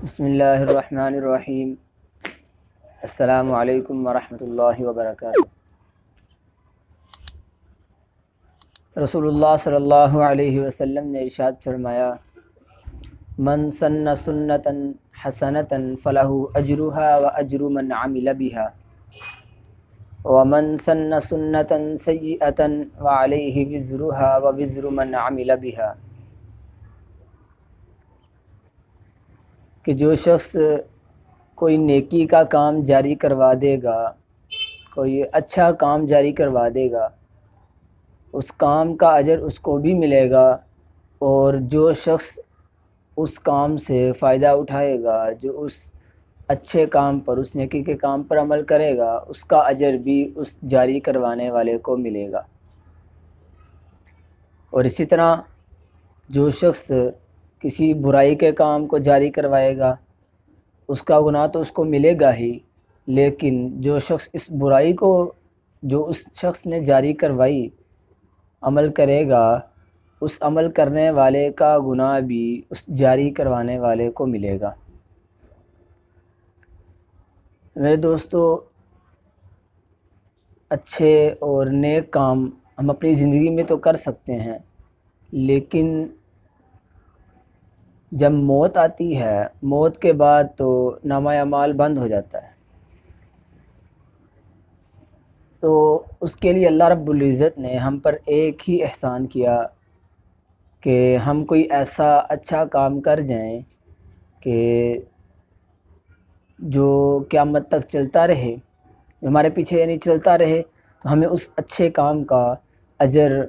بسم اللہ الرحمن الرحیم۔ السلام علیکم ورحمۃ اللہ وبرکاتہ۔ رسول اللہ صلی اللہ علیہ وسلم نے ارشاد فرمایا، من سن سنتا حسنتا فلہ اجرها واجر من عمل بها ومن سن سنتا سیئتا وعلیہ وزرها ووزر من عمل بها، کہ جو شخص کوئی نیکی کا کام جاری کروا دے گا، کوئی اچھا کام جاری کروا دے گا، اس کام کا اجر اس کو بھی ملے گا، اور جو شخص اس کام سے فائدہ اٹھائے گا، جو اس اچھے کام پر، اس نیکی کے کام پر عمل کرے گا، اس کا اجر بھی اس جاری کروانے والے کو ملے گا۔ اور اسی طرح جو شخص کسی برائی کے کام کو جاری کروائے گا، اس کا گناہ تو اس کو ملے گا ہی، لیکن جو شخص اس برائی کو جو اس شخص نے جاری کروائی عمل کرے گا، اس عمل کرنے والے کا گناہ بھی اس جاری کروانے والے کو ملے گا۔ میرے دوستو، اچھے اور نیک کام ہم اپنی زندگی میں تو کر سکتے ہیں، لیکن جب موت آتی ہے، موت کے بعد تو نامہ اعمال بند ہو جاتا ہے، تو اس کے لیے اللہ رب العزت نے ہم پر ایک ہی احسان کیا کہ ہم کوئی ایسا اچھا کام کر جائیں کہ جو قیامت تک چلتا رہے، جو ہمارے پیچھے یعنی چلتا رہے، تو ہمیں اس اچھے کام کا اجر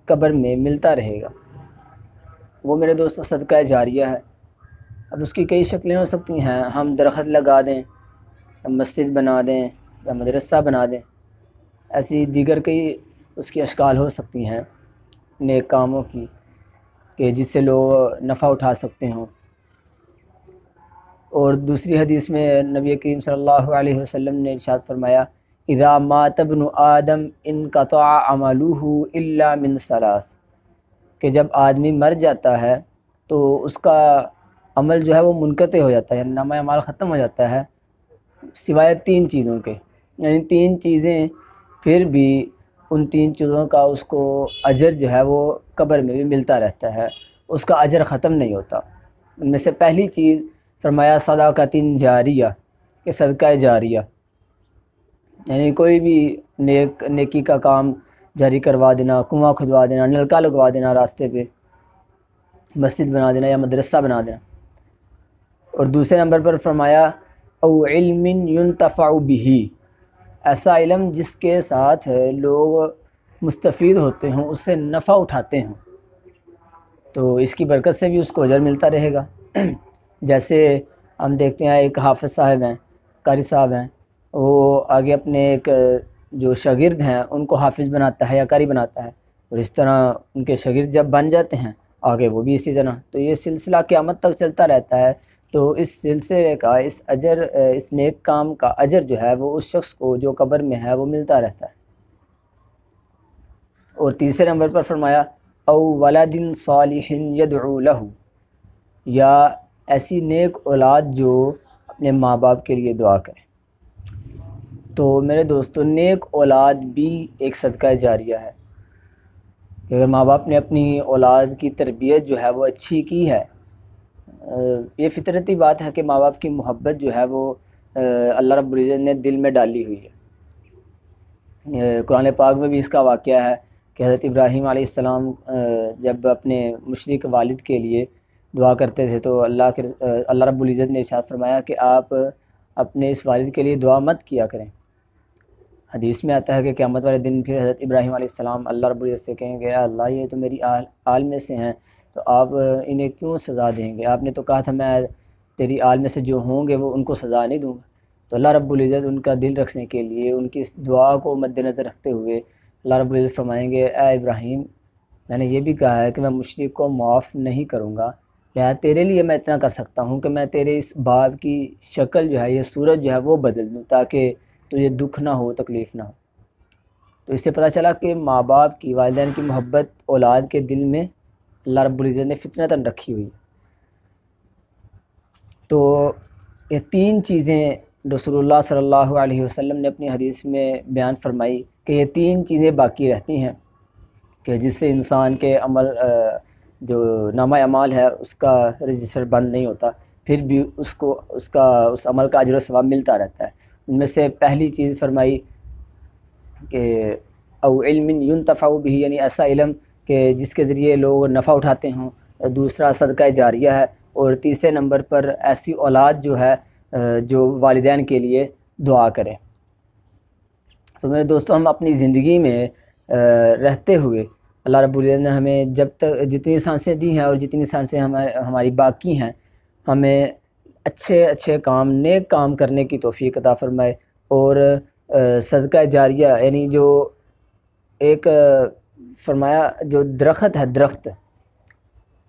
قبر میں ملتا رہے گا۔ وہ میرے دوستو صدقہ جاریہ ہے۔ اب اس کی کئی شکلیں ہو سکتی ہیں، ہم درخت لگا دیں، یا مسجد بنا دیں، یا مدرسہ بنا دیں، ایسی دیگر کئی اس کی اشکال ہو سکتی ہیں نیک کاموں کی، کہ جس سے لوگ نفع اٹھا سکتے ہوں۔ اور دوسری حدیث میں نبی کریم صلی اللہ علیہ وسلم نے ارشاد فرمایا، اذا مات ابن آدم انقطع عملہ الا من ثلاث، کہ جب آدمی مر جاتا ہے تو اس کا عمل جو ہے وہ منقطع ہو جاتا ہے، یعنی نامہ اعمال ختم ہو جاتا ہے، سوائے تین چیزوں کے، یعنی تین چیزیں پھر بھی ان تین چیزوں کا اس کو اجر جو ہے وہ قبر میں بھی ملتا رہتا ہے، اس کا اجر ختم نہیں ہوتا۔ ان میں سے پہلی چیز فرمایا صدقۃ جاریہ، کہ صدقہ جاریہ، یعنی کوئی بھی نیکی کا کام جاری کروا دینا، کنواں کھدوا دینا، نلکا لگوا دینا راستے پہ، مسجد بنا دینا یا مدرسہ بنا دینا۔ اور دوسرے نمبر پر فرمایا او علم ينتفع به، ایسا علم جس کے ساتھ لوگ مستفید ہوتے ہوں، اس سے نفع اٹھاتے ہوں، تو اس کی برکت سے بھی اس کو اجر ملتا رہے گا۔ جیسے ہم دیکھتے ہیں ایک حافظ صاحب ہیں، قاری صاحب ہیں، وہ آگے اپنے ایک جو شاگرد ہیں ان کو حافظ بناتا ہے یا قاری بناتا ہے، اور اس طرح ان کے شاگرد جب بن جاتے ہیں آگے وہ بھی اسی طرح، تو یہ سلسلہ قیامت تک چلتا رہتا ہے۔ تو اس سلسلے کا اس نیک کام کا اجر جو ہے وہ اس شخص کو جو قبر میں ہے وہ ملتا رہتا ہے۔ اور تیسرے نمبر پر فرمایا او ولد صالح یدعو لہ، یا ایسی نیک اولاد جو اپنے ماں باپ کے لیے دعا کرے۔ تو میرے دوستو، نیک اولاد بھی ایک صدقہ جاریہ ہے، کہ اگر ماں باپ نے اپنی اولاد کی تربیت جو ہے وہ اچھی کی ہے، یہ فطرتی بات ہے کہ ماں باپ کی محبت جو ہے وہ اللہ رب العزت نے دل میں ڈالی ہوئی ہے۔ قرآن پاک میں بھی اس کا واقعہ ہے کہ حضرت ابراہیم علیہ السلام جب اپنے مشرک والد کے لیے دعا کرتے تھے تو اللہ رب العزت نے ارشاد فرمایا کہ آپ اپنے اس والد کے لیے دعا مت کیا کریں۔ حدیث میں آتا ہے کہ قیامت والے دن پھر حضرت ابراہیم علیہ السلام اللہ رب العزت سے کہیں گے، اے اللہ یہ تو میری آل میں سے ہیں، تو آپ انہیں کیوں سزا دیں گے؟ آپ نے تو کہا تھا میں تیری آل میں سے جو ہوں گے وہ ان کو سزا نہیں دوں گا۔ تو اللہ رب العزت ان کا دل رکھنے کے لیے، ان کی اس دعا کو مد نظر رکھتے ہوئے اللہ رب العزت فرمائیں گے، اے ابراہیم میں نے یہ بھی کہا ہے کہ میں مشرک کو معاف نہیں کروں گا، لہٰذا تیرے لیے میں اتنا کر سکتا ہوں کہ میں تیرے اس باپ کی شکل جو ہے، یہ صورت جو ہے وہ بدل دوں، تاکہ تجھے دکھ نہ ہو، تکلیف نہ ہو۔ تو اس سے پتہ چلا کہ ماں باپ کی، والدین کی محبت اولاد کے دل میں اللہ رب العزت نے فطرتاً رکھی ہوئی۔ تو یہ تین چیزیں رسول اللہ صلی اللہ علیہ وسلم نے اپنی حدیث میں بیان فرمائی کہ یہ تین چیزیں باقی رہتی ہیں کہ جس سے انسان کے عمل جو نامہ اعمال ہے اس کا رجسٹر بند نہیں ہوتا، پھر بھی اس عمل کا اجر و ثواب ملتا رہتا ہے۔ ان میں سے پہلی چیز فرمائی کہ او علم ينتفع به، یعنی ایسا علم کہ جس کے ذریعے لوگ نفع اٹھاتے ہوں، دوسرا صدقہ جاریہ ہے، اور تیسرے نمبر پر ایسی اولاد جو ہے جو والدین کے لیے دعا کرے۔ تو میرے دوستو، ہم اپنی زندگی میں رہتے ہوئے اللہ رب العزت نے ہمیں جب تک جتنی سانسیں دی ہیں اور جتنی سانسیں ہماری باقی ہیں، ہمیں اچھے کام، نیک کام کرنے کی توفیق عطا فرمائے، اور صدقہ جاریہ یعنی جو ایک فرمایا جو درخت ہے، درخت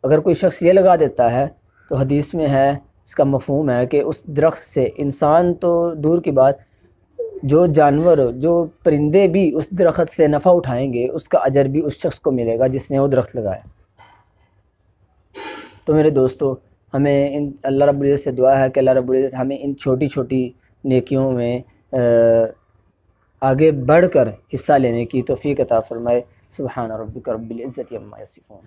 اگر کوئی شخص یہ لگا دیتا ہے تو حدیث میں ہے، اس کا مفہوم ہے کہ اس درخت سے انسان تو دور کی بات، جو جانور، جو پرندے بھی اس درخت سے نفع اٹھائیں گے، اس کا اجر بھی اس شخص کو ملے گا جس نے وہ درخت لگایا۔ تو میرے دوستو، ہمیں اللہ رب العزت سے دعا ہے کہ اللہ رب العزت ہمیں ان چھوٹی چھوٹی نیکیوں میں آگے بڑھ کر حصہ لینے کی توفیق عطا فرمائے۔ سبحان ربک رب العزت عما یصفون۔